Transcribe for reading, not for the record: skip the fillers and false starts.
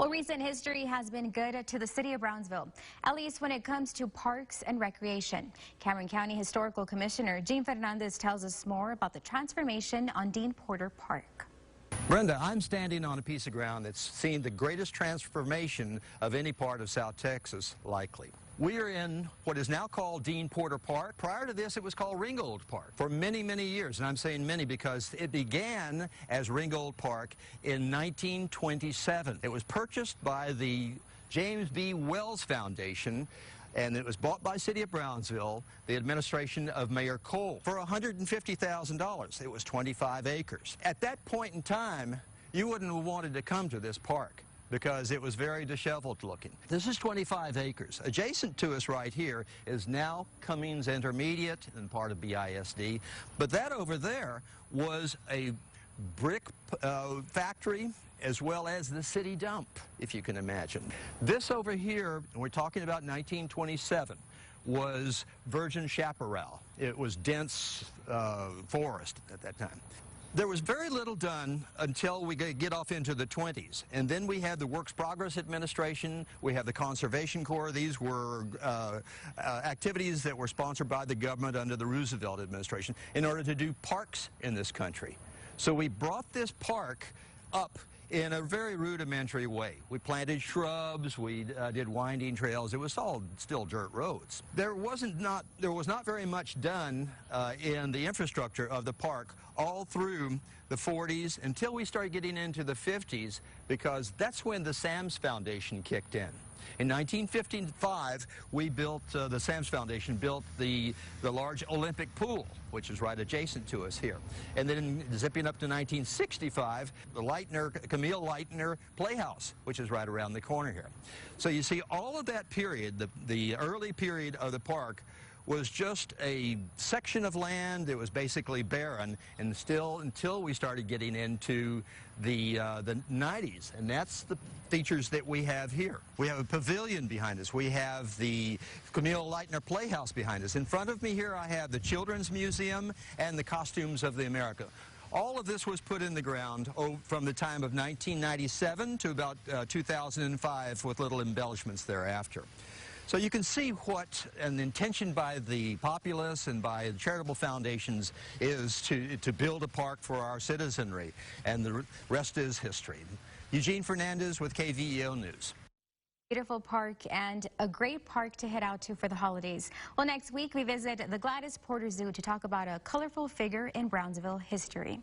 Well, recent history has been good to the city of Brownsville, at least when it comes to parks and recreation. Cameron County Historical Commissioner Gene Fernandez tells us more about the transformation on Dean Porter Park. Brenda, I'm standing on a piece of ground that's seen the greatest transformation of any part of South Texas, likely. We are in what is now called Dean Porter Park. Prior to this, it was called Ringgold Park for many, many years. And I'm saying many because it began as Ringgold Park in 1927. It was purchased by the James B. Wells Foundation, and it was bought by City of Brownsville, the administration of Mayor Cole, for $150,000. It was 25 acres. At that point in time, you wouldn't have wanted to come to this park because it was very disheveled looking. This is 25 acres. Adjacent to us right here is now Cummings Intermediate and part of BISD, but that over there was a brick factory as well as the city dump, if you can imagine. This over here, we're talking about 1927, was virgin chaparral. It was dense forest at that time. There was very little done until we get off into the 20s. And then we had the Works Progress Administration, we have the Conservation Corps. These were activities that were sponsored by the government under the Roosevelt administration in order to do parks in this country. So we brought this park up in a very rudimentary way. We planted shrubs, we did winding trails. It was all still dirt roads. There was not very much done in the infrastructure of the park all through the 40s until we started getting into the 50s, because that's when the Sams Foundation kicked in. In 1955, we built, the Sams Foundation built the large Olympic pool, which is right adjacent to us here. And then zipping up to 1965, the Camille Leitner Playhouse, which is right around the corner here. So you see, all of that period, the early period of the park, was just a section of land that was basically barren, and still until we started getting into the 90s, and that's the features that we have here. We have a pavilion behind us. We have the Camille Leitner Playhouse behind us. In front of me here I have the Children's Museum and the Costumes of the America. All of this was put in the ground from the time of 1997 to about 2005, with little embellishments thereafter. So you can see what an intention by the populace and by the charitable foundations is to build a park for our citizenry, and the rest is history. Eugene Fernandez with KVEO News. Beautiful park and a great park to head out to for the holidays. Well, next week we visit the Gladys Porter Zoo to talk about a colorful figure in Brownsville history.